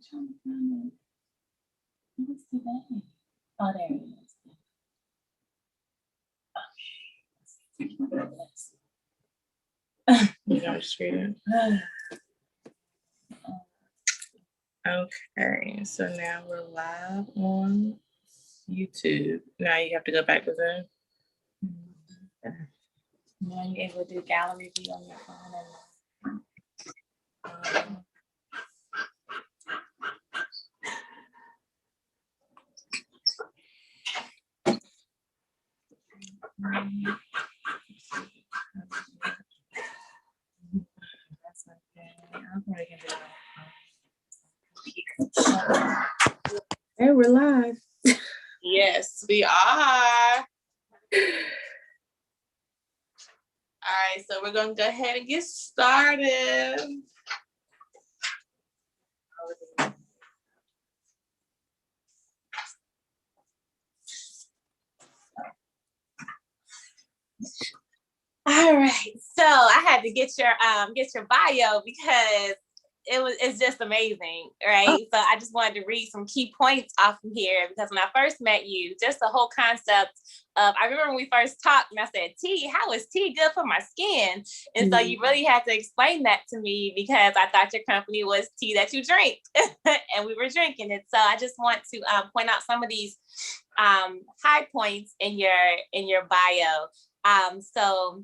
trying to find it. What's the name? Oh, there it is. You know, just read it. Okay, so now we're live on YouTube. Now you have to go back to Zoom. Now you're able to do gallery view on your phone. That's okay. I'm probably gonna do it. Hey, we're live. Yes, we are. All right, so we're gonna go ahead and get started. All right, so I had to get your bio because it's just amazing, right? So I just wanted to read some key points off from here because when I first met you, just the whole concept of, I remember when we first talked and I said, tea, how is tea good for my skin? And so you really had to explain that to me because I thought your company was tea that you drink and we were drinking it. So I just want to point out some of these high points in your bio. So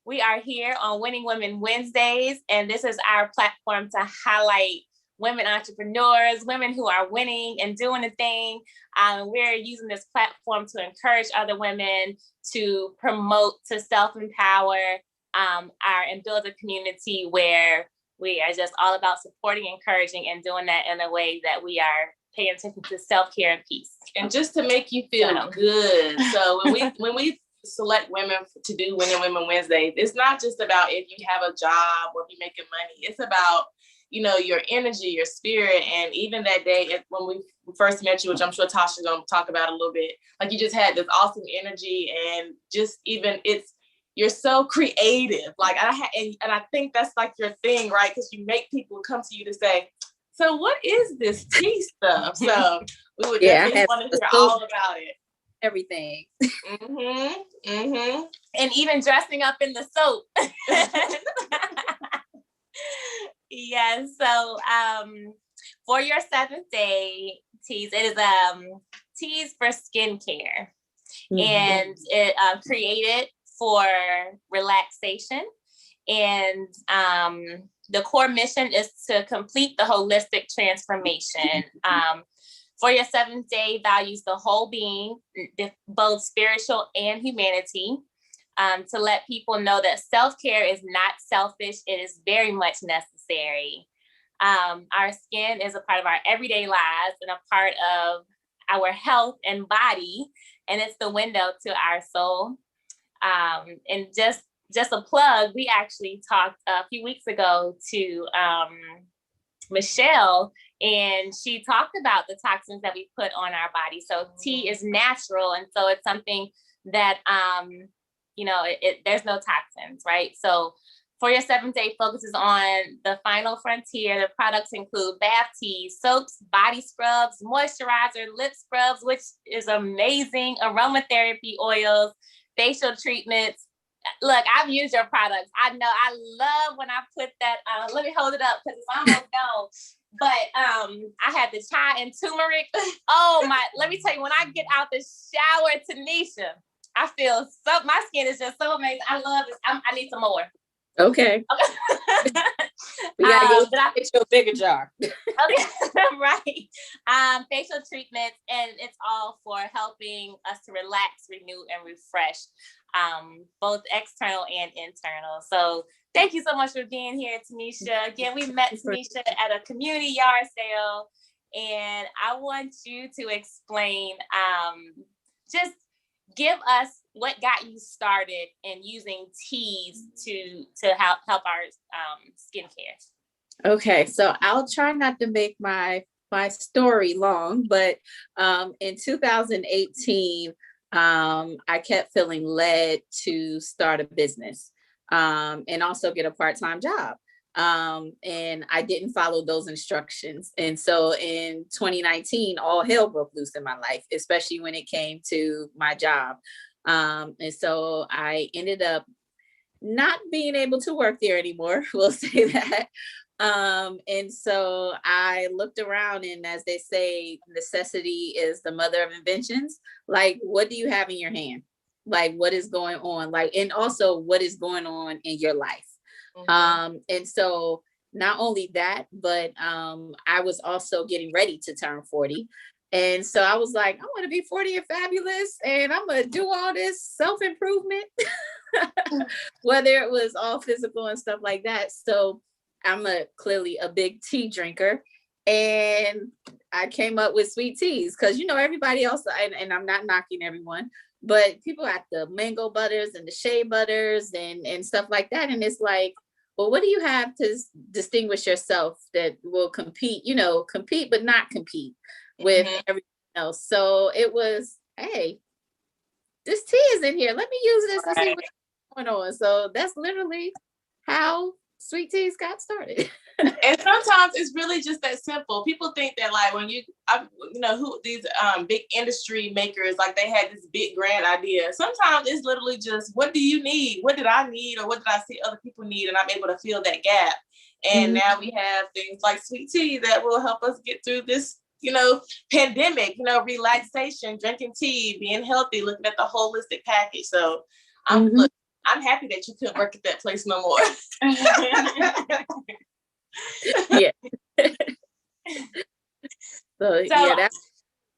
we are here on Winning Women Wednesdays, and this is our platform to highlight women entrepreneurs, women who are winning and doing the thing. We're using this platform to encourage other women to promote, to self-empower, and build a community where we are just all about supporting, encouraging, and doing that in a way that we are paying attention to self-care and peace. And just to make you feel good. So when we select women to do Winning Women Wednesdays, it's not just about if you have a job or if you're making money. It's about, your energy, your spirit. And even that day when we first met you, which I'm sure Tasha's going to talk about a little bit, like you just had this awesome energy and just even you're so creative. Like, and I think that's like your thing, right? Because you make people come to you to say, so what is this tea stuff? So we would definitely want to hear all about it. Everything. And even dressing up in the soap. Yes. So for your 7th day teas, it is teas for skincare. And it created for relaxation. And the core mission is to complete the holistic transformation. For your 7th day values the whole being, both spiritual and humanity, to let people know that self-care is not selfish. It is very much necessary. Our skin is a part of our everyday lives and a part of our health and body, and it's the window to our soul. And just a plug, we actually talked a few weeks ago to Michelle, and she talked about the toxins that we put on our body. So tea is natural, and so it's something that there's no toxins, right? So for your 7th day focuses on the final frontier. The products include bath teas, soaps, body scrubs, moisturizer, lip scrubs, which is amazing, aromatherapy oils, facial treatments. Look, I've used your products. I know I love when I put that, let me hold it up because it's almost gone. But I had the chai and turmeric. Let me tell you, when I get out the shower, Tanisha, I feel my skin is just so amazing. I love this. I need some more. Okay. We gotta get your bigger jar. Okay, right. Facial treatments, and it's all for helping us to relax, renew, and refresh, both external and internal. So thank you so much for being here, Tanisha. Again, we met Tanisha at a community yard sale, and I want you to explain, just give us what got you started in using teas to help our skincare. Okay, so I'll try not to make my story long, but in 2018, I kept feeling led to start a business and also get a part-time job. And I didn't follow those instructions. And so in 2019, all hell broke loose in my life, especially when it came to my job. And so I ended up not being able to work there anymore. We'll say that. And so I looked around, and as they say, necessity is the mother of inventions. Like, what do you have in your hand? Like, what is going on? Like, and also what is going on in your life? And so not only that, but I was also getting ready to turn 40. And so I was like, I want to be 40 and fabulous, and I'm going to do all this self-improvement, whether it was all physical and stuff like that. So I'm clearly a big tea drinker. And I came up with sweet teas because, you know, everybody else, and I'm not knocking everyone, but people have the mango butters and the shea butters and stuff like that. And it's like, well, what do you have to distinguish yourself that will compete, but not compete with everything else? So it was, hey, this tea is in here. Let me use this to see what's going on. So that's literally how sweet teas got started. And sometimes it's really just that simple. People think that like when who these big industry makers, like they had this big grand idea. Sometimes it's literally just, what do you need? What did I need? Or what did I see other people need? And I'm able to fill that gap. And now we have things like sweet tea that will help us get through this, pandemic, relaxation, drinking tea, being healthy, looking at the holistic package. So I'm happy that you couldn't work at that place no more. Yeah. So yeah, that's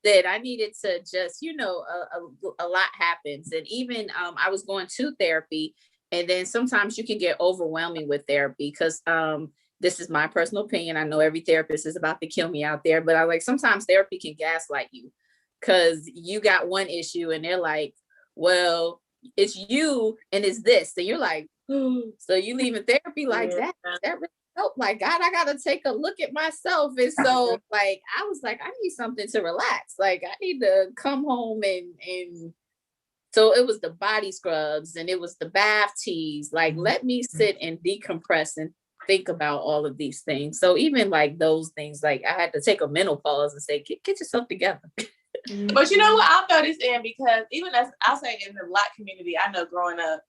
it. I needed to just, a lot happens. And even I was going to therapy, and then sometimes you can get overwhelming with therapy because this is my personal opinion. I know every therapist is about to kill me out there, but I like sometimes therapy can gaslight you because you got one issue and they're like, well, it's you and it's this. And you're like, so you leaving therapy like that? That really helped? Like, God, I gotta take a look at myself. And so like I was like, I need something to relax. Like I need to come home and so it was the body scrubs and it was the bath teas. Like, let me sit and decompress and think about all of these things. So even like those things, like I had to take a mental pause and say, get yourself together. But you know what, I'll throw this in because even as I'll say in the Black community, I know growing up,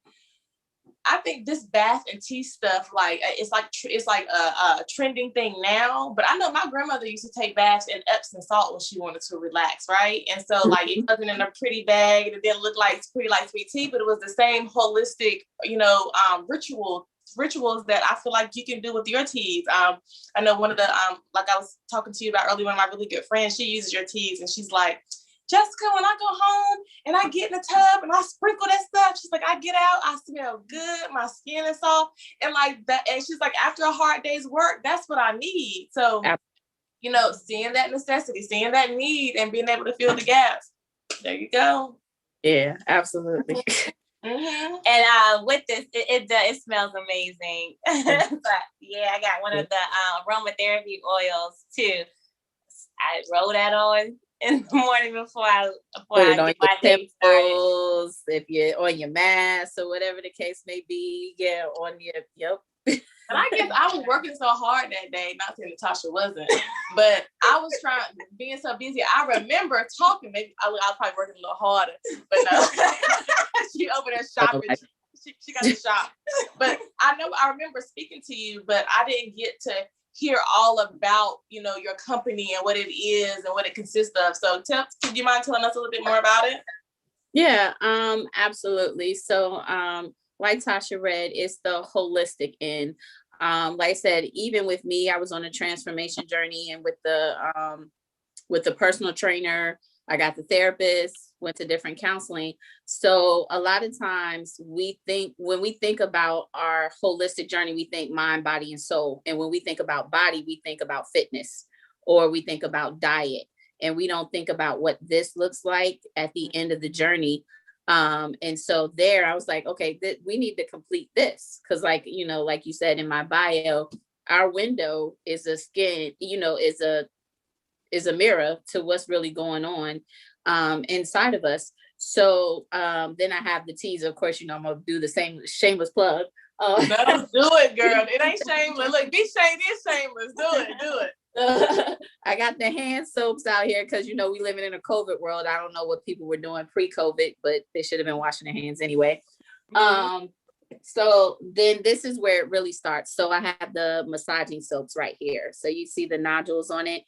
I think this bath and tea stuff, like it's like a trending thing now. But I know my grandmother used to take baths in Epsom salt when she wanted to relax, right? And so like it wasn't in a pretty bag, and it didn't look like it's pretty like sweet tea, but it was the same holistic, rituals that I feel like you can do with your teas. I know one of the like I was talking to you about earlier, one of my really good friends, she uses your teas, and she's like, Jessica, when I go home and I get in the tub and I sprinkle that stuff, she's like, I get out, I smell good, my skin is soft, and like that. And she's like, after a hard day's work, that's what I need. So, seeing that necessity, seeing that need, and being able to fill the gaps. There you go. Yeah, absolutely. And with this, it smells amazing. But yeah, I got one of the aromatherapy oils too. I roll that on in the morning before I get my day started. If you're on your mask or whatever the case may be, on your And I guess I was working so hard that day, not saying Natasha wasn't, but I was being so busy. I remember talking, maybe I was probably working a little harder, but no, she over there shopping. She got to shop. But I remember speaking to you, but I didn't get to hear all about, your company and what it is and what it consists of. So do you mind telling us a little bit more about it? Yeah, absolutely. So, like Tasha read, it's the holistic end. Like I said, even with me, I was on a transformation journey, and with the personal trainer, I got the therapist, went to different counseling. So a lot of times when we think about our holistic journey, we think mind, body, and soul. And when we think about body, we think about fitness, or we think about diet. And we don't think about what this looks like at the end of the journey. And so there I was like, okay, we need to complete this. Cause like you said in my bio, our window is a skin, is a mirror to what's really going on inside of us. So then I have the teas, of course, I'm gonna do the same shameless plug No, do it, girl. It ain't shameless. Look, be shameless. Do it. I got the hand soaps out here because, you know, we living in a COVID world. I don't know what people were doing pre-COVID, but they should have been washing their hands anyway. So then this is where it really starts. So I have the massaging soaps right here. So you see the nodules on it.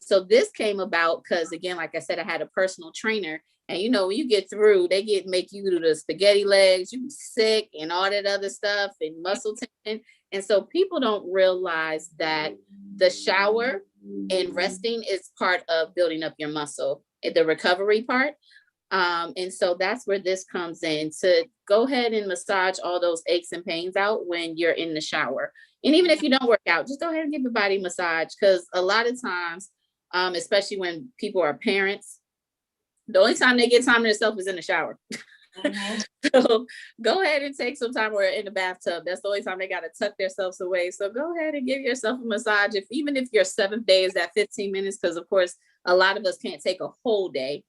So this came about because, again, like I said, I had a personal trainer, and you know, when you get through, they make you do the spaghetti legs, you sick and all that other stuff and muscle tension. And so people don't realize that the shower and resting is part of building up your muscle, the recovery part. And so that's where this comes in, to go ahead and massage all those aches and pains out when you're in the shower. And even if you don't work out, just go ahead and give the body a massage, because a lot of times, especially when people are parents, the only time they get time to themselves is in the shower. So go ahead and take some time, or in the bathtub. That's the only time they got to tuck themselves away. So go ahead and give yourself a massage. Even if your 7th day is that 15 minutes, because of course, a lot of us can't take a whole day.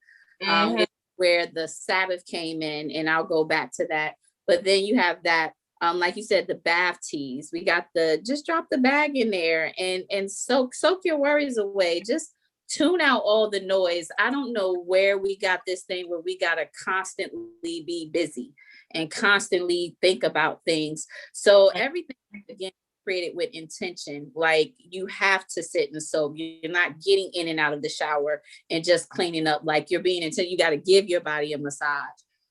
Where the Sabbath came in, and I'll go back to that. But then you have that, like you said, the bath teas. We got just drop the bag in there and soak your worries away. Just tune out all the noise. I don't know where we got this thing where we got to constantly be busy and constantly think about things. So everything, again, created with intention. Like, you have to sit and soak. You're not getting in and out of the shower and just cleaning up like you're being, until you got to give your body a massage.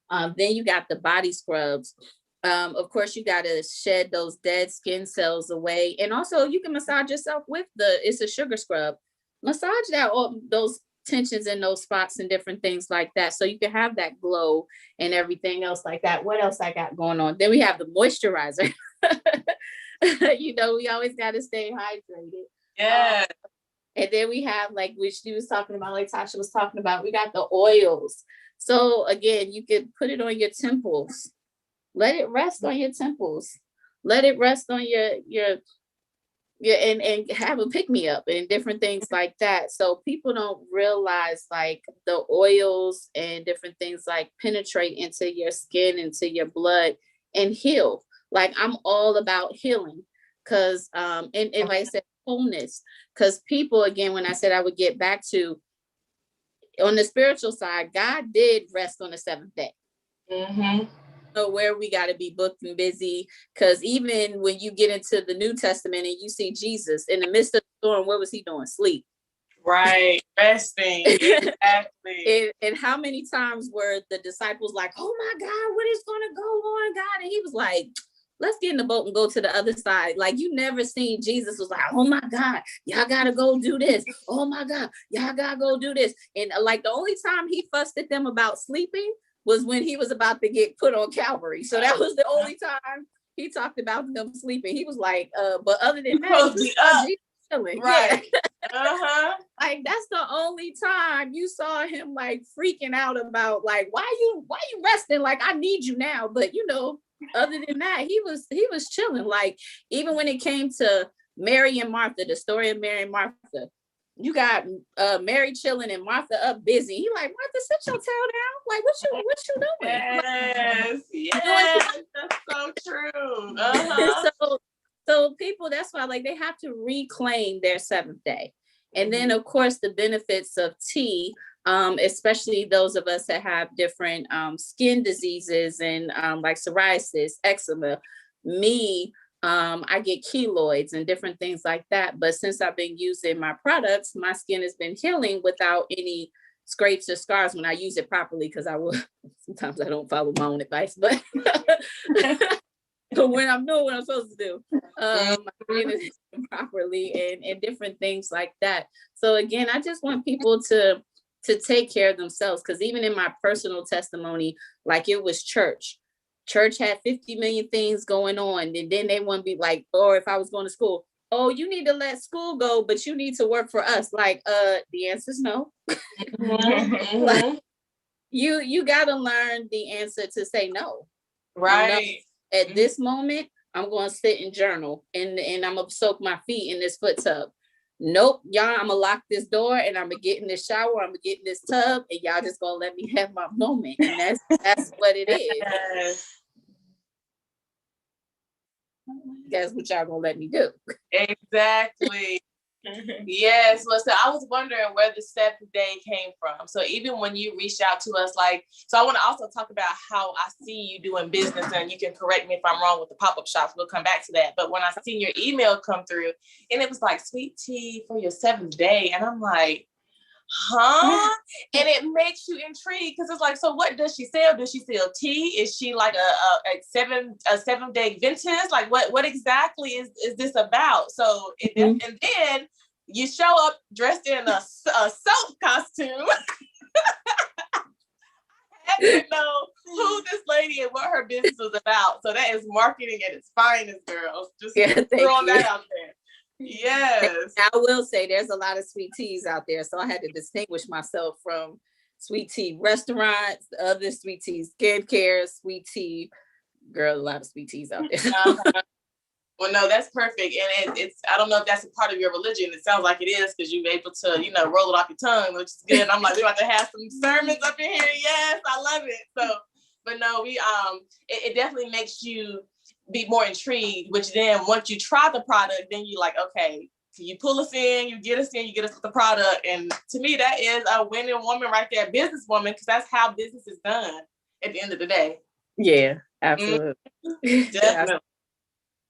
Then you got the body scrubs. Of course, you got to shed those dead skin cells away. And also you can massage yourself with it's a sugar scrub. Massage that, all those tensions in those spots and different things like that, so you can have that glow and everything else like that. What else I got going on? Then we have the moisturizer. You know, we always got to stay hydrated. Yeah. And then we have, like, which she was talking about, like Tasha was talking about, we got the oils. So again, you could put it on your temples. Let it rest on your temples. Let it rest on your and have a pick me up and different things like that. So people don't realize, like, the oils and different things like penetrate into your skin, into your blood, and heal. Like, I'm all about healing, because and like I said, wholeness. Because people, again, when I said I would get back to, on the spiritual side, God did rest on the 7th day. So where we got to be booked and busy, because even when you get into the New Testament and you see Jesus in the midst of the storm, what was he doing? Sleep. Right. Resting. Exactly. And how many times were the disciples like, oh my God, what is going to go on, God? And he was like, let's get in the boat and go to the other side. Like, you never seen Jesus was like, oh my God, y'all got to go do this. Oh my God, y'all got to go do this. And like, the only time he fussed at them about sleeping was when he was about to get put on Calvary. So that was the only time he talked about them sleeping. He was like, but other than that, he was chilling. Right. Yeah. Like, that's the only time you saw him like freaking out about, like, why you resting? Like, I need you now. But you know, other than that, he was chilling. Like, even when it came to Mary and Martha, the story of Mary and Martha, you got Mary chilling and Martha up busy. He like, Martha, sit your tail down. Like, what you doing? Yes, yes, that's so true. So people, that's why, like, they have to reclaim their 7th day. And then, of course, the benefits of tea, especially those of us that have different skin diseases and like psoriasis, eczema. I get keloids and different things like that. But since I've been using my products, my skin has been healing without any scrapes or scars when I use it properly, because sometimes I don't follow my own advice, but but when I'm doing what I'm supposed to do, I it properly and different things like that. So again, I just want people to take care of themselves, because even in my personal testimony, like, it was church had 50 million things going on, and then they want to be like, or if I was going to school, oh, you need to let school go, but you need to work for us. Like, the answer is no. Like, you got to learn the answer to say no. Right. You know, at this moment, I'm going to sit and journal, and I'm going to soak my feet in this foot tub. Nope, y'all, I'm going to lock this door, and I'm going to get in this shower. I'm going to get in this tub, and y'all just going to let me have my moment. And that's what it is. That's what y'all gonna let me do. Exactly. Yes. Well, so I was wondering where the 7th day came from. So even when you reached out to us, like, so I want to also talk about how I see you doing business, and you can correct me if I'm wrong with the pop-up shops. We'll come back to that. But when I seen your email come through, and it was like sweet tea for your 7th day, and I'm like, huh? And it makes you intrigued because it's like, so what does she sell? Does she sell tea? Is she like a 7-day vintage? Like what exactly is this about? So and then you show up dressed in a soap costume. I had to know who this lady and what her business was about. So that is marketing at its finest, girls. Just throwing that out there. Yes. I will say there's a lot of sweet teas out there. So I had to distinguish myself from sweet tea restaurants, other sweet tea skincare, sweet tea. Girl, a lot of sweet teas out there. Well, no, that's perfect. And it's, I don't know if that's a part of your religion. It sounds like it is because you're able to, roll it off your tongue, which is good. I'm like, we're about to have some sermons up in here. Yes, I love it. So, but no, it definitely makes you be more intrigued, which then once you try the product, then you're like, okay, you pull us in, you get us with the product. And to me, that is a winning woman right there, businesswoman, because that's how business is done at the end of the day. Yeah, absolutely. Definitely.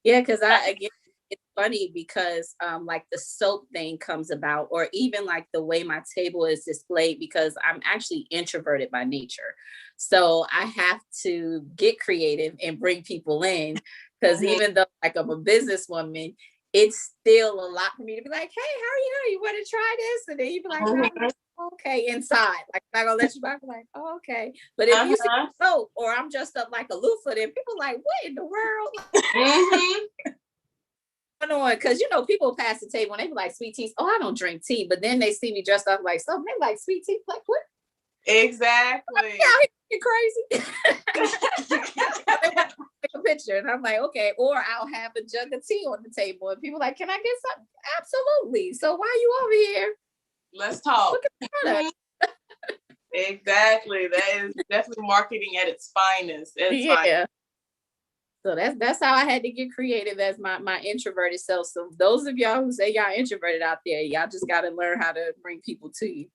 Yeah, because again, it's funny because like the soap thing comes about, or even like the way my table is displayed, because I'm actually introverted by nature. So I have to get creative and bring people in, because even though like I'm a businesswoman, it's still a lot for me to be like, hey, how are you? You want to try this? And then you'd be like, oh, okay, inside. Like, I'm not gonna let you back. Like, oh, okay. But if you see soap or I'm dressed up like a loofah, then people like, what in the world? Because people pass the table and they be like, sweet tea. Oh, I don't drink tea. But then they see me dressed up like something. They like, sweet tea. Like, what? Exactly. You're crazy. They want to take a picture, and I'm like, okay. Or I'll have a jug of tea on the table, and people like, can I get something? Absolutely. So why are you over here? Let's talk. Look at the product. Exactly. That is definitely marketing at its finest. Finest. So that's how I had to get creative as my introverted self. So those of y'all who say y'all introverted out there, y'all just got to learn how to bring people to you.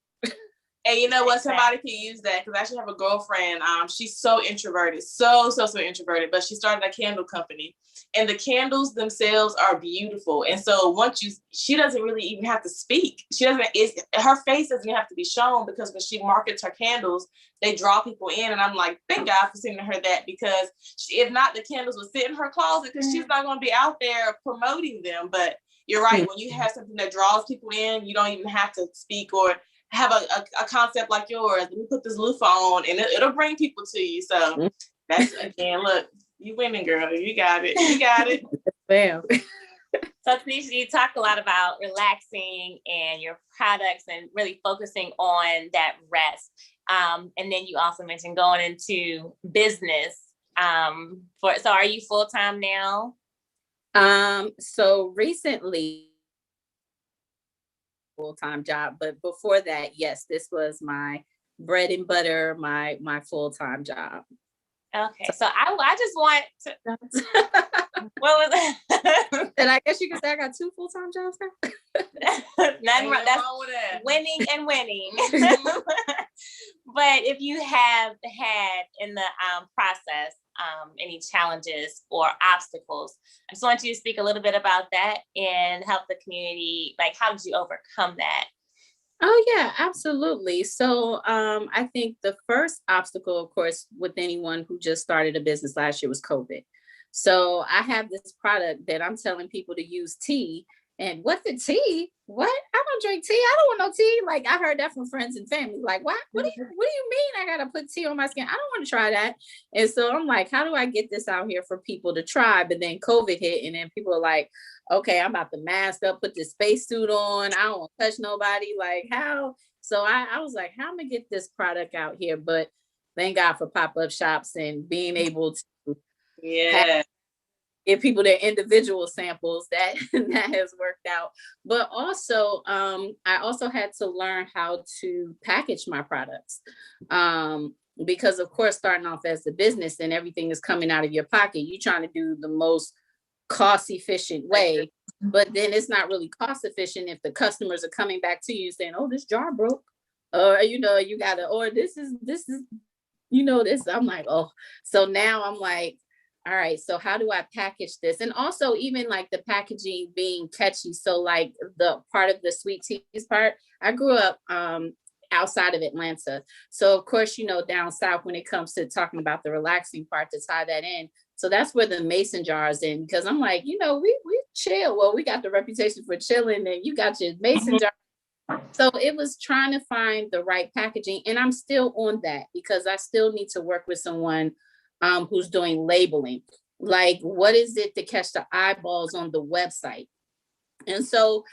And you know what? Somebody can use that, because I actually have a girlfriend. She's so introverted, so introverted, but she started a candle company, and the candles themselves are beautiful. And so she doesn't really even have to speak. Her face doesn't even have to be shown, because when she markets her candles, they draw people in. And I'm like, thank God for sending her that, because if not, the candles would sit in her closet, because she's not going to be out there promoting them. But you're right. When you have something that draws people in, you don't even have to speak or have a concept like yours. Let me put this loofah on, and it'll bring people to you. So that's, again, look, you winning, girl. You got it. Bam. So Tanishia, you talk a lot about relaxing and your products and really focusing on that rest. And then you also mentioned going into business. So are you full-time now? So recently, full-time job, but before that, yes, this was my bread and butter, my full-time job. Okay, so I just want to. What was that? And I guess you can say I got 2 full-time jobs now. Nothing wrong. That's winning and winning. But if you have had in the process any challenges or obstacles, I just want you to speak a little bit about that and help the community. Like, how did you overcome that? Oh yeah, absolutely. So I think the first obstacle, of course, with anyone who just started a business last year was COVID. So I have this product that I'm telling people to use tea. And what the tea? What? I don't drink tea. I don't want no tea. Like, I heard that from friends and family. Like, what? What do you mean I gotta put tea on my skin? I don't want to try that. And so I'm like, how do I get this out here for people to try? But then COVID hit, and then people are like, okay, I'm about to mask up, put this spacesuit on. I don't want to touch nobody. Like, how? So I was like, how am I gonna get this product out here? But thank God for pop-up shops and being able to give people their individual samples. That has worked out. But also, I also had to learn how to package my products. Because of course, starting off as a business and everything is coming out of your pocket, you're trying to do the most cost efficient way. But then it's not really cost efficient if the customers are coming back to you and saying, oh, this jar broke. Or, you know, you gotta, or this is, you know, this. I'm like, oh, so now I'm like, all right, so how do I package this? And also even like the packaging being catchy. So like the part of the sweet teas part, I grew up outside of Atlanta. So of course, you know, down south when it comes to talking about the relaxing part, to tie that in. So that's where the mason jars in, because I'm like, you know, we chill. Well, we got the reputation for chilling, and you got your mason jar. So it was trying to find the right packaging, and I'm still on that because I still need to work with someone who's doing labeling. Like, what is it to catch the eyeballs on the website? And so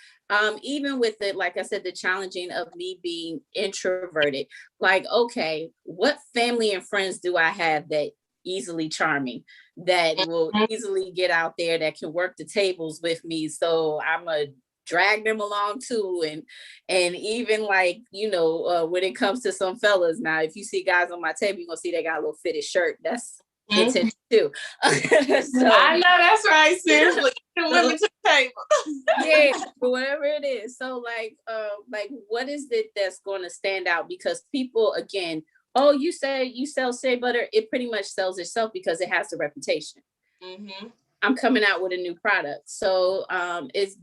even with it, like I said, the challenging of me being introverted, like, okay, what family and friends do I have that easily charming, that will easily get out there, that can work the tables with me? So I'm a drag them along too. And even like, you know, when it comes to some fellas, now if you see guys on my table, you're gonna see they got a little fitted shirt. That's intense too. So I know that's right. Seriously, women to the table. Yeah, whatever it is. So like what is it that's going to stand out? Because people, again, oh, you say you sell shea butter, it pretty much sells itself because it has the reputation. I'm coming out with a new product. So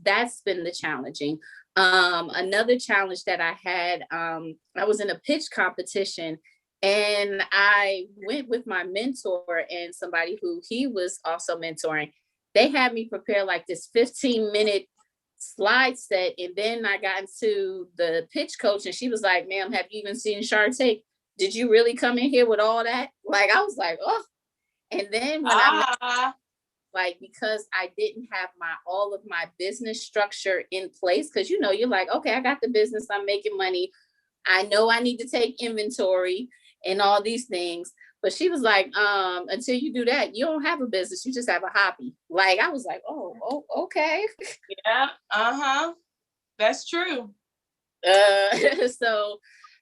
that's been the challenging. Another challenge that I had, I was in a pitch competition, and I went with my mentor and somebody who he was also mentoring. They had me prepare like this 15-minute slide set. And then I got into the pitch coach, and she was like, ma'am, have you even seen Shark Tank? Did you really come in here with all that? Like, I was like, oh. And then when like, because I didn't have all of my business structure in place, because, you know, you're like, okay, I got the business, I'm making money, I know I need to take inventory and all these things. But she was like, until you do that, you don't have a business, you just have a hobby. Like, I was like, oh, okay. Yeah, that's true.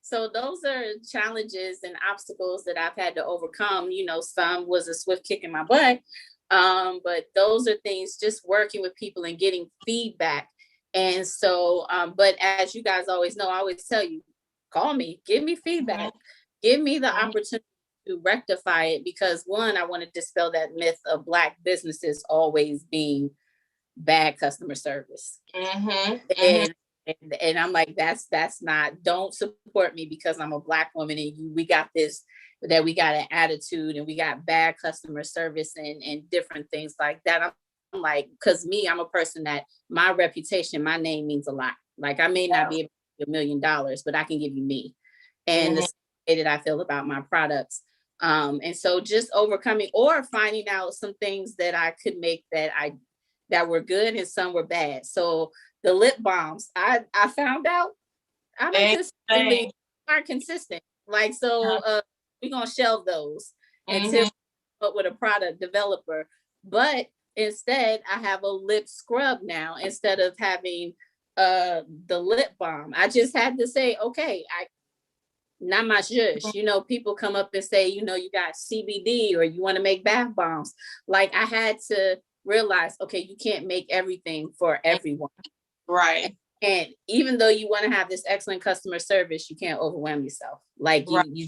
So those are challenges and obstacles that I've had to overcome. You know, some was a swift kick in my butt. But those are things, just working with people and getting feedback. And so, but as you guys always know, I always tell you, call me, give me feedback, give me the opportunity to rectify it. Because one, I want to dispel that myth of Black businesses always being bad customer service. And I'm like, that's not, don't support me because I'm a Black woman and we got this, that we got an attitude and we got bad customer service and different things like that. I'm like, because I'm a person that my reputation, my name means a lot. Like, I may not be able to give $1 million, but I can give you me and the way that I feel about my products. And so just overcoming or finding out some things that I could make that were good and some were bad. So the lip balms, I found out I don't consistently aren't consistent. Like, so we're gonna shelve those until we come up with a product developer. But instead, I have a lip scrub now instead of having the lip balm. I just had to say, okay, not my shush. You know, people come up and say, you know, you got CBD or you want to make bath bombs. Like, I had to realize, okay, you can't make everything for everyone. Right. And even though you want to have this excellent customer service, you can't overwhelm yourself. Like, you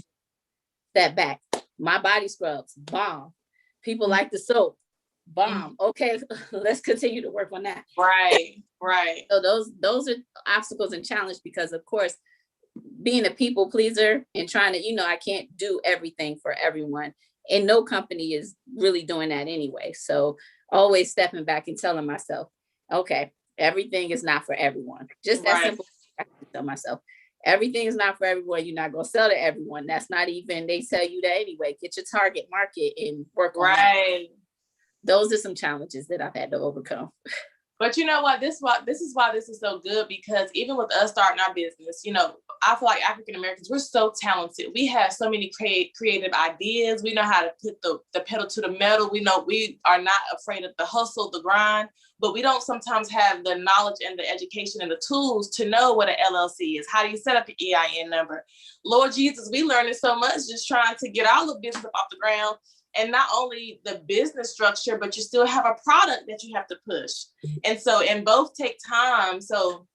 step back. My body scrubs, bomb. People like the soap, bomb. Okay, let's continue to work on that. Right. So those are obstacles and challenges because, of course, being a people pleaser and trying to, you know, I can't do everything for everyone. And no company is really doing that anyway. So always stepping back and telling myself, okay, everything is not for everyone. Just that simple. I can tell myself, everything is not for everyone. You're not going to sell to everyone. That's not even, they tell you that anyway. Get your target market and work on that. Those are some challenges that I've had to overcome. But you know what? This is why this is so good, because even with us starting our business, you know, I feel like African Americans, we're so talented. We have so many creative ideas. We know how to put the pedal to the metal. We know we are not afraid of the hustle, the grind, but we don't sometimes have the knowledge and the education and the tools to know what an LLC is. How do you set up an EIN number? Lord Jesus, we learned so much just trying to get our little business off the ground. and not only the business structure, but you still have a product that you have to push. And so, and both take time. So,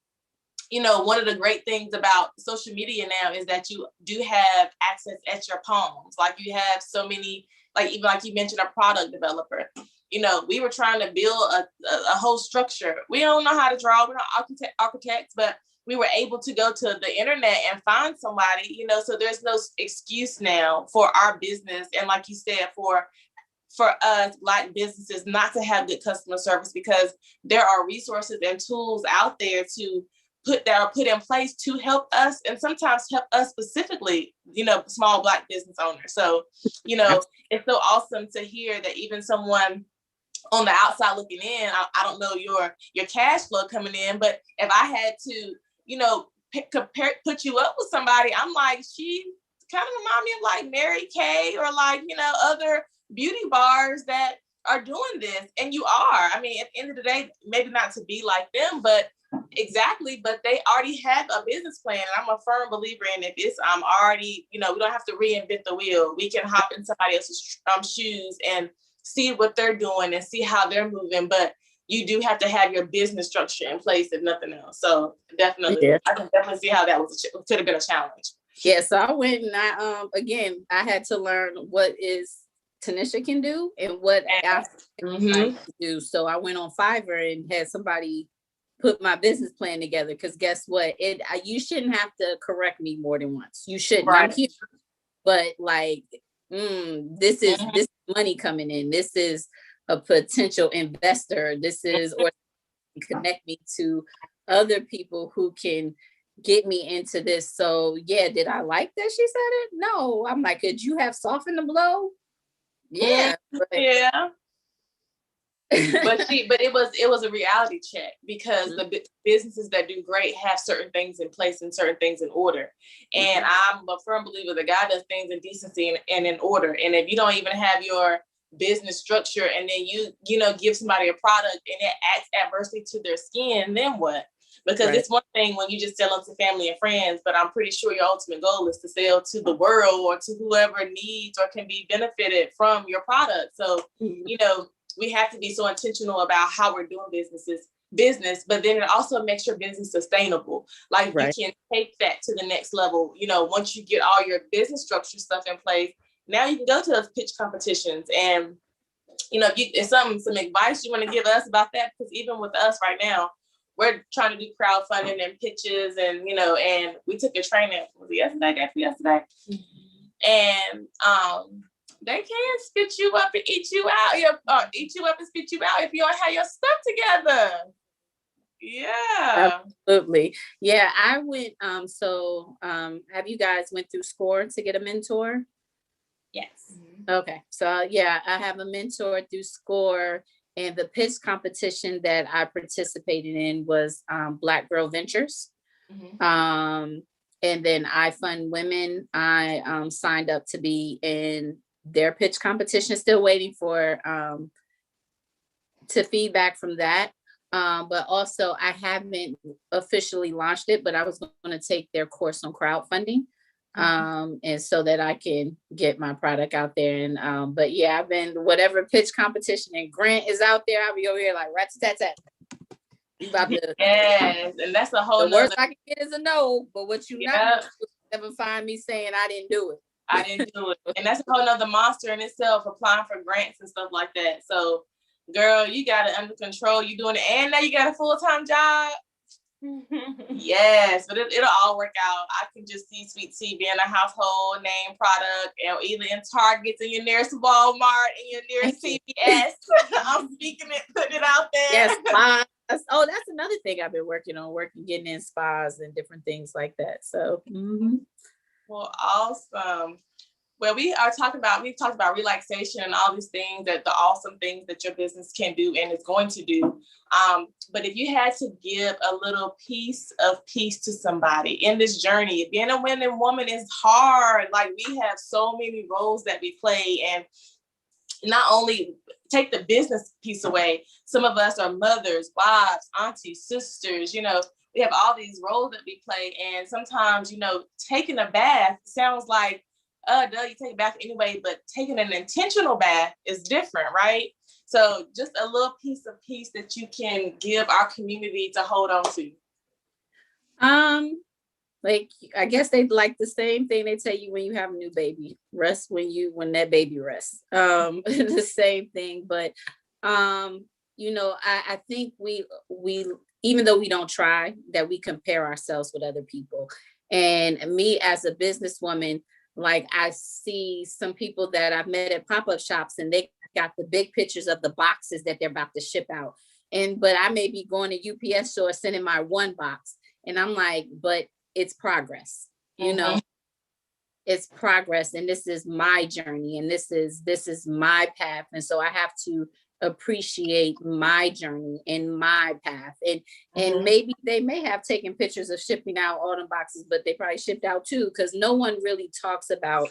you know, one of the great things about social media now is that you do have access at your palms. Like you have so many, like even like you mentioned, a product developer. You know, we were trying to build a whole structure. We don't know how to draw, we're not architects, but we were able to go to the internet and find somebody, you know, so there's no excuse now for our business. And like you said, for us Black businesses not to have good customer service, because there are resources and tools out there to put in place to help us, and sometimes help us specifically, you know, small Black business owners. So, you know, it's so awesome to hear that even someone on the outside looking in, I don't know your cash flow coming in, but if I had to, you know, put you up with somebody, I'm like, she kind of remind me of like Mary Kay or like, you know, other beauty bars that are doing this. And you are, I mean, at the end of the day, maybe not to be like them, but they already have a business plan. And I'm a firm believer in if it's already, you know, we don't have to reinvent the wheel. We can hop in somebody else's shoes and see what they're doing and see how they're moving. But you do have to have your business structure in place, if nothing else. So definitely, I can definitely see how that could have been a challenge. Yeah, so I went and I had to learn what is Tanishia can do and what I can do. So I went on Fiverr and had somebody put my business plan together, because guess what? You shouldn't have to correct me more than once. You shouldn't. Right. I'm here, but like, this is money coming in. This is a potential investor. This is, or connect me to other people who can get me into this. So yeah, did I like that she said it? No. I'm like, could you have softened the blow? Yeah. Yeah. but it was a reality check, because the businesses that do great have certain things in place and certain things in order. And I'm a firm believer that God does things in decency and in order. And if you don't even have your business structure, and then you know, give somebody a product and it acts adversely to their skin, then what? Because it's one thing when you just sell them to family and friends, but I'm pretty sure your ultimate goal is to sell to the world or to whoever needs or can be benefited from your product. So, you know, we have to be so intentional about how we're doing business, but then it also makes your business sustainable. Like you can take that to the next level. You know, once you get all your business structure stuff in place, now you can go to those pitch competitions. And, you know, if some advice you want to give us about that, because even with us right now, we're trying to do crowdfunding and pitches, and, you know, and we took a training, was it yesterday? And, they can spit you up and eat you out. Eat you up and spit you out if you don't have your stuff together. Yeah. Absolutely. Yeah, I went, have you guys went through SCORE to get a mentor? Yes. Okay. So yeah, I have a mentor through SCORE, and the pitch competition that I participated in was Black Girl Ventures. And then I Fund Women. I signed up to be in their pitch competition, still waiting for to feedback from that. But also I haven't officially launched it, but I was going to take their course on crowdfunding. And so that I can get my product out there. And but yeah, I've been whatever pitch competition and grant is out there, I'll be over here like rat-tat-tat. Yes, and that's a whole the worst I can get is a no, but what you not never find me saying I didn't do it. And that's a whole nother monster in itself, applying for grants and stuff like that. So girl, you got it under control. You doing it, and now you got a full-time job. Yes, but it'll all work out. I can just see Sweet Tea being a household name product, and either in Targets, in your nearest Walmart, in your nearest CVS. I'm speaking it, putting it out there. Yes, spas. Oh, that's another thing I've been working on, getting in spas and different things like that. So, Well, awesome. Well, we've talked about relaxation and all these things, that the awesome things that your business can do and is going to do. But if you had to give a little piece of peace to somebody in this journey, being a winning woman is hard. Like, we have so many roles that we play, and not only take the business piece away, some of us are mothers, wives, aunties, sisters, you know, we have all these roles that we play. And sometimes, you know, taking a bath sounds like duh, you take a bath anyway, but taking an intentional bath is different, right? So just a little piece of peace that you can give our community to hold on to. Like, I guess they like the same thing they tell you when you have a new baby. Rest when that baby rests. The same thing. But I think we even though we don't try, that we compare ourselves with other people. And me as a businesswoman, like, I see some people that I've met at pop-up shops, and they got the big pictures of the boxes that they're about to ship out. But I may be going to UPS store sending my one box. And I'm like, but it's progress, it's progress. And this is my journey, and this is my path. And so I have to appreciate my journey and my path. And maybe they may have taken pictures of shipping out all the boxes, but they probably shipped out too, because no one really talks about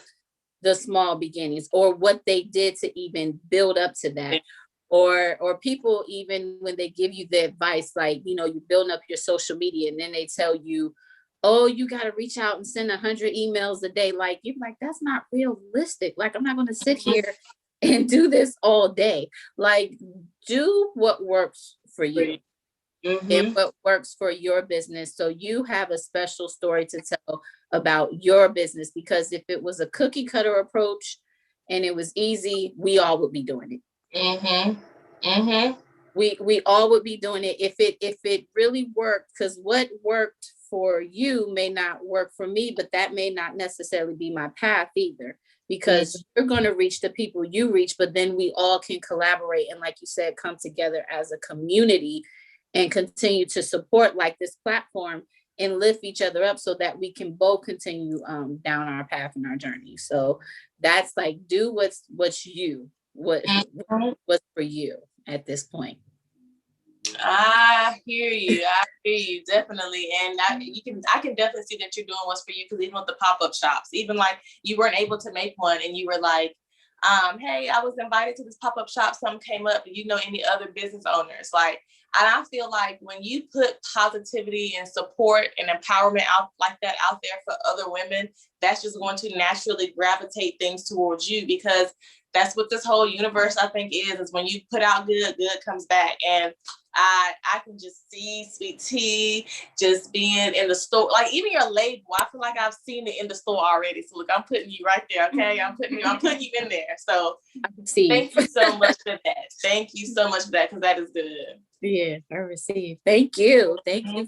the small beginnings or what they did to even build up to that. Or people, even when they give you the advice, like, you're building up your social media, and then they tell you, oh, you got to reach out and send 100 emails a day. Like, you're like, that's not realistic. Like, I'm not going to sit here and do this all day. Like, do what works for you and what works for your business. So you have a special story to tell about your business, because if it was a cookie cutter approach and it was easy, we all would be doing it. We all would be doing it if it really worked, because what worked for you may not work for me, but that may not necessarily be my path either, because you're going to reach the people you reach, but then we all can collaborate and, like you said, come together as a community and continue to support, like, this platform, and lift each other up so that we can both continue down our path and our journey. So that's like, do what's for you at this point. I hear you definitely. And I can definitely see that you're doing what's for you, because even with the pop-up shops, even like you weren't able to make one and you were like, hey, I was invited to this pop-up shop, something came up, and any other business owners, like, and I feel like when you put positivity and support and empowerment out like that out there for other women, that's just going to naturally gravitate things towards you, because that's what this whole universe, I think, is when you put out good comes back. And I can just see Sweet Tea just being in the store, like even your label. I feel like I've seen it in the store already. So look, I'm putting you right there. Okay, I'm putting you in there. So thank you so much for that. Thank you so much for that, because that is good. Yeah, I receive. Thank you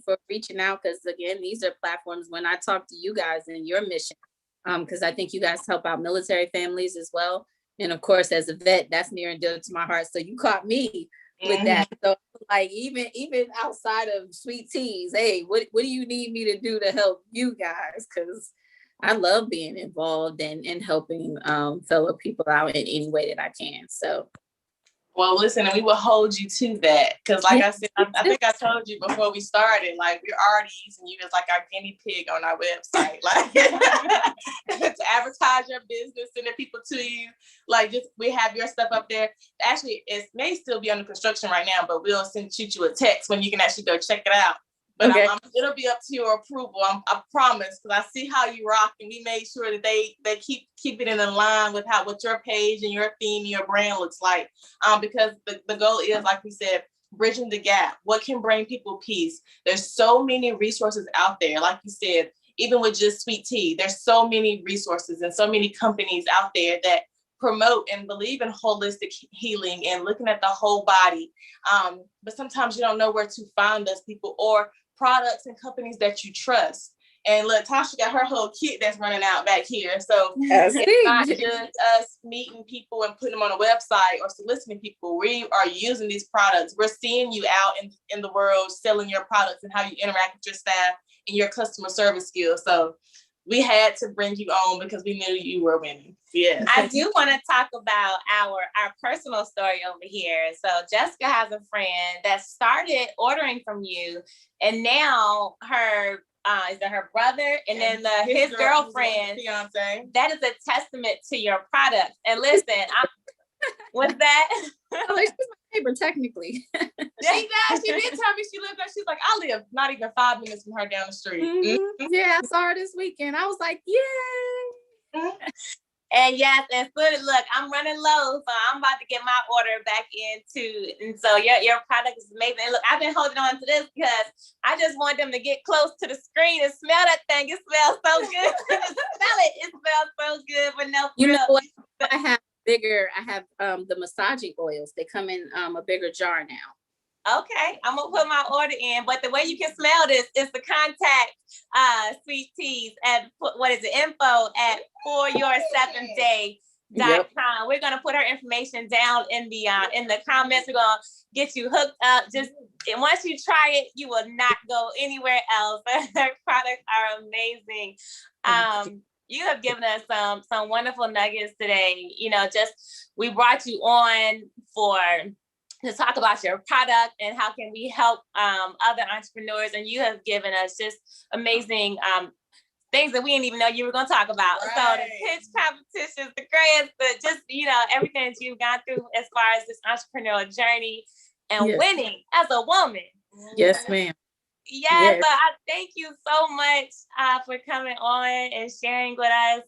for reaching out, because again, these are platforms when I talk to you guys and your mission, because I think you guys help out military families as well. And of course, as a vet, that's near and dear to my heart. So you caught me with that. So like, even outside of Sweet Teas, hey, what do you need me to do to help you guys? Because I love being involved and helping fellow people out in any way that I can. So. Well, listen, and we will hold you to that, because like I said, I think I told you before we started, like, we're already using you as like our guinea pig on our website, like to advertise your business, sending people to you. Like, just we have your stuff up there. Actually, it may still be under construction right now, but we'll shoot you a text when you can actually go check it out. But okay. It'll be up to your approval. I promise, because I see how you rock, and we made sure that they keep it in line with what your page and your theme and your brand looks like. Because the goal is, like we said, bridging the gap. What can bring people peace? There's so many resources out there. Like you said, even with just Sweet Tea, there's so many resources and so many companies out there that promote and believe in holistic healing and looking at the whole body. But sometimes you don't know where to find those people or products and companies that you trust. And look, Tasha got her whole kit that's running out back here. So it's not just us meeting people and putting them on a website or soliciting people. We are using these products. We're seeing you out in the world selling your products and how you interact with your staff and your customer service skills. So we had to bring you on because we knew you were winning. Yes. I do want to talk about our personal story over here. So Jessica has a friend that started ordering from you, and now her is it her brother and then his girlfriend, fiance. That is a testament to your product. And listen, what's that? Like, she's my neighbor, technically. She does. She did tell me she lived there. She's like, I live not even 5 minutes from her down the street. Mm-hmm. Yeah, I saw her this weekend. I was like, yay. And yes, and look, I'm running low, so I'm about to get my order back in too. And so your product is amazing. And look, I've been holding on to this because I just want them to get close to the screen and smell that thing. It smells so good. Smell it. It smells so good. But no, you know what? I have the massaging oils. They come in a bigger jar now. Okay, I'm gonna put my order in, but the way you can smell this is the contact Sweet Teas at what is it, info at foryour7day.com. Yep. We're gonna put her information down in the comments. We're gonna get you hooked up. And once you try it, you will not go anywhere else. Her products are amazing. You have given us some wonderful nuggets today. You know, we brought you on to talk about your product and how can we help other entrepreneurs. And you have given us just amazing things that we didn't even know you were going to talk about. Right. So the pitch competitions, the grants, just, everything that you've gone through as far as this entrepreneurial journey and winning as a woman. Yes, ma'am. Yes. So I thank you so much for coming on and sharing with us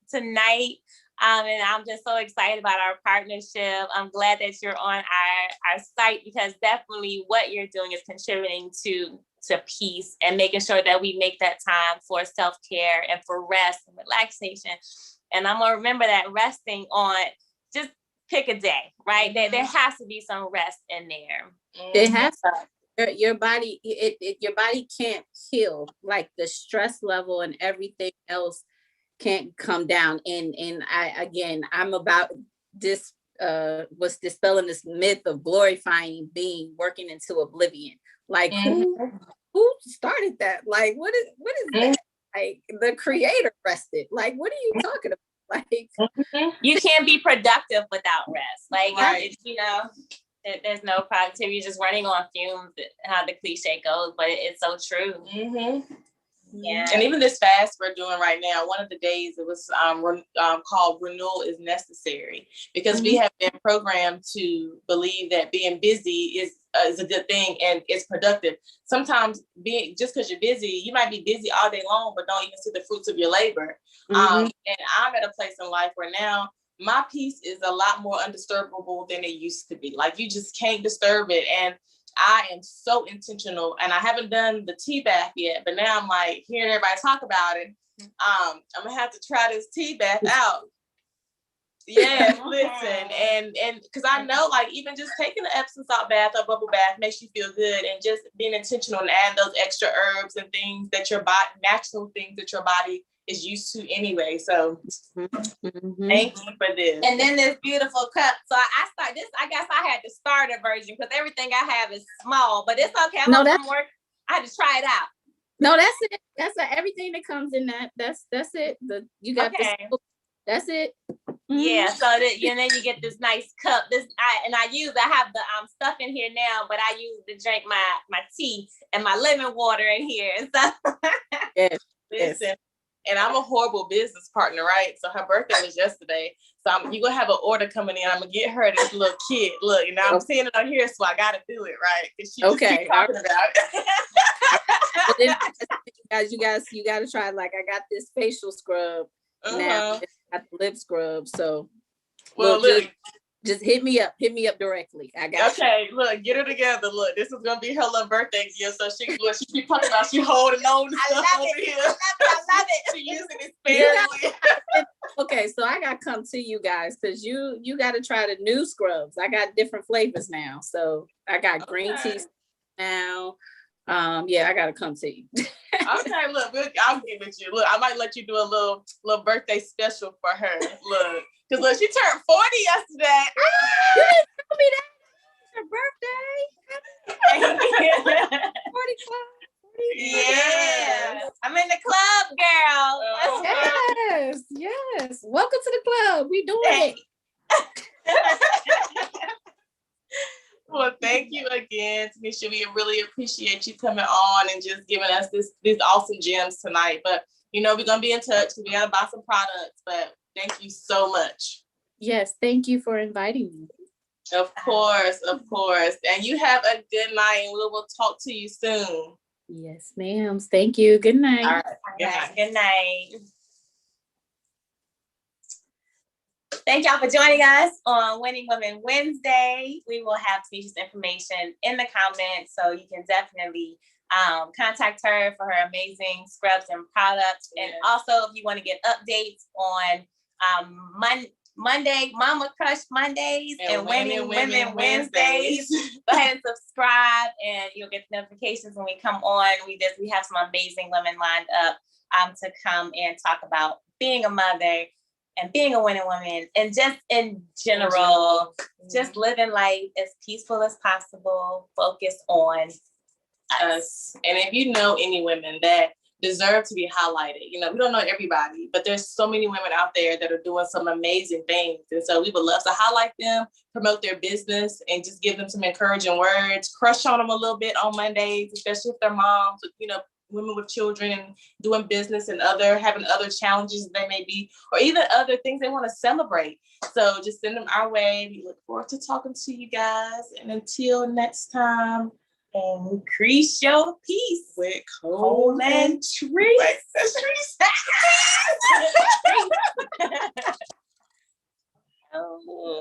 tonight. And I'm just so excited about our partnership. I'm glad that you're on our site because definitely what you're doing is contributing to peace and making sure that we make that time for self-care and for rest and relaxation. And I'm going to remember that resting on, just pick a day, right? There has to be some rest in there. It has to. Your body, your body can't heal. Like the stress level and everything else can't come down. And I'm about this was dispelling this myth of glorifying being working into oblivion. Like who started that? Like what is that? Like the creator rested. Like what are you talking about? Like you can't be productive without rest. Like there's no productivity. You're just running on fumes, how the cliche goes, but it's so true. Yeah. And even this fast we're doing right now, one of the days it was called Renewal is Necessary, because we have been programmed to believe that being busy is a good thing and it's productive. Sometimes just because you're busy, you might be busy all day long, but don't even see the fruits of your labor. And I'm at a place in life where now my peace is a lot more undisturbable than it used to be. Like you just can't disturb it. And I am so intentional, and I haven't done the tea bath yet, but now I'm like hearing everybody talk about it. I'm gonna have to try this tea bath out. Yeah, listen, and because I know, like, even just taking an Epsom salt bath or bubble bath makes you feel good, and just being intentional and adding those extra herbs and things that your body, natural things that your body is used to anyway. So thank you for this. And then this beautiful cup. So I guess I had the starter version because everything I have is small, but it's okay. I had to try it out. No, that's it. That's everything that comes in that. That's it. You got this. That's it. Yeah. So and then you get this nice cup. I have the stuff in here now, but I use to drink my tea and my lemon water in here. So yes. Listen. And I'm a horrible business partner, right? So her birthday was yesterday. So you're going to have an order coming in. I'm going to get her this little kit. Look, and I'm seeing it on here, so I got to do it, right? Because she just keep talking about it. Well, then, you got to try, like, I got this facial scrub now. I got the lip scrub. So, look. Just hit me up directly. I got okay, you. Look, get her together. Look, this is gonna be her little birthday gift. So she keep talking about she holding on to stuff over here. I love it. She using it sparingly. Okay, so I gotta come to you guys because you gotta try the new scrubs. I got different flavors now. So I got green tea now. I gotta come to you. Okay, look, I'll give it to you. Look, I might let you do a little birthday special for her. Look. Because look, she turned 40 yesterday. You didn't tell me that. It's her birthday. 45. Yeah. I'm in the club, girl. Yes. Welcome to the club. We doing it. Well, thank you again, Tanishia. We really appreciate you coming on and just giving us these awesome gems tonight. But we're gonna be in touch because we gotta buy some products. But thank you so much. Yes, thank you for inviting me. Of course. And you have a good night, and we will talk to you soon. Yes, ma'am. Thank you. Good night. All right. Good night. Thank y'all for joining us on Winning Women Wednesday. We will have Tanishia's information in the comments, so you can definitely contact her for her amazing scrubs and products. And also, if you want to get updates on Monday, Mama Crush Mondays and Winning Women Wednesdays, go ahead and subscribe, and you'll get notifications when we come on. We have some amazing women lined up to come and talk about being a mother and being a winning woman, and just in general, just living life as peaceful as possible, focus on us. And if you know any women that deserve to be highlighted, we don't know everybody, but there's so many women out there that are doing some amazing things. And so we would love to highlight them, promote their business, and just give them some encouraging words, crush on them a little bit on Mondays, especially if they're moms, women with children and doing business and having other challenges they may be, or even other things they want to celebrate. So just send them our way. We look forward to talking to you guys. And until next time, increase your peace with Cole and Trees.